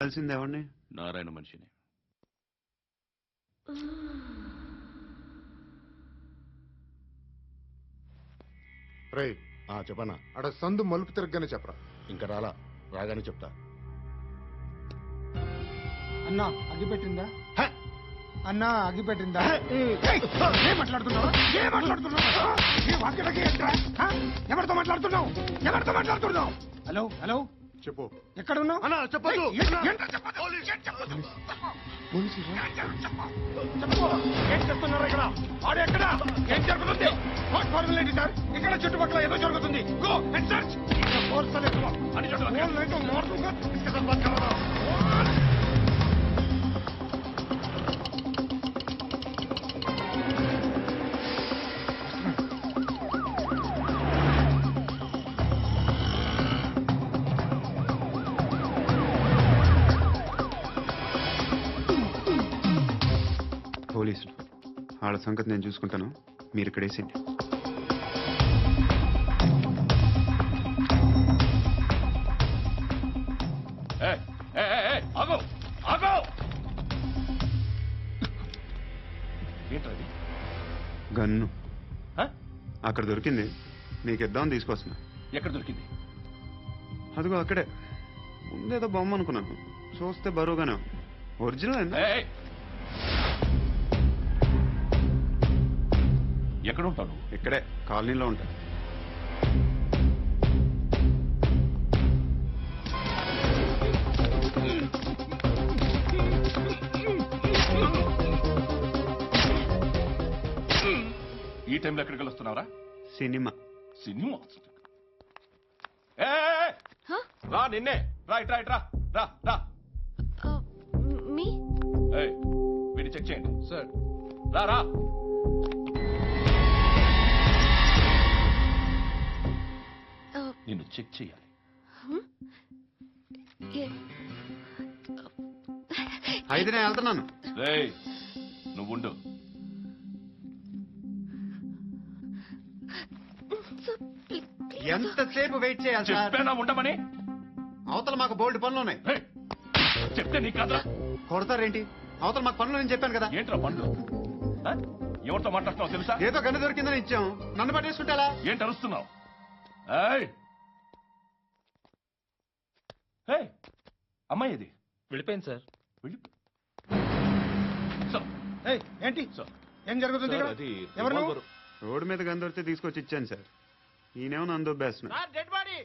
కలిసింది ఎవరిని? నారాయణ మనిషిని. రే చెప్పనా అడ సందు మలుపు తిరగగానే చెప్పరా. ఇంకా రాగానే చెప్తా. అన్నా అగిపెట్టిందా? అన్నా అగిపెట్టిందా? ఏం మాట్లాడుతున్నావు? ఎవరితో మాట్లాడుతున్నావు? హలో హలో చెప్పు. ఎక్కడ ఉన్నావు? అన్నా చెప్పదు. ఏం చేస్తున్నారు ఇక్కడ? ఆడు ఎక్కడ? ఏం జరుగుతుంది? వాట్ ఫార్ములేంటి సార్? ఇక్కడ చుట్టుపక్కల ఏదో జరుగుతుంది. Go and search. పోలీసులు వాళ్ళ సంగతి నేను చూసుకుంటాను, మీరు ఇక్కడ వేసేయండి. గన్ను అక్కడ దొరికింది, మీకు ఇద్దామని తీసుకొస్తున్నా. ఎక్కడ దొరికింది? అదిగో అక్కడే. ముందేదో బొమ్మ అనుకున్నాను, చూస్తే బరువుగానే ఒరిజినల్. ఎక్కడ ఉంటాను? ఇక్కడే కాలనీలో ఉంటా. ఈ టైంలో ఎక్కడికి వస్తున్నావురా? సినిమా. సినిమా రా, నిన్నే రా, ఇట్రా ఇట్రా, రా రా. వీడిని చెక్ చేయండి సార్. రా రా. నిన్ను చెక్ చేయాలి. అయితే నేను వెళ్తున్నాను. నువ్వు ఉండు. ఎంతసేపు వెయిట్ చేయాలి? చెప్పేనా ఉండమని? అవతల మాకు బోల్డ్ పనులు ఉన్నాయి. చెప్తే నీ కదా కొడతారేంటి? అవతల మాకు పనులు నేను చెప్పాను కదా. ఏంట్రా పనులు? ఎవరితో మాట్లాడుతున్నావు తెలుసా? ఏదో గన్ను దొరికిందని ఇచ్చాం, నన్ను పట్టేసుకుంటా. ఏంటి అరుస్తున్నావు? అమ్మాయి ఇది వెళ్ళిపోయింది సార్. ఏంటి ఏం జరుగుతుంది? ఎవరు? రోడ్డు మీద గన్ను దొరికితే తీసుకొచ్చి ఇచ్చాను సార్. ఈయనేమో నన్ను దొబ్బేస్తున్నా. Dead body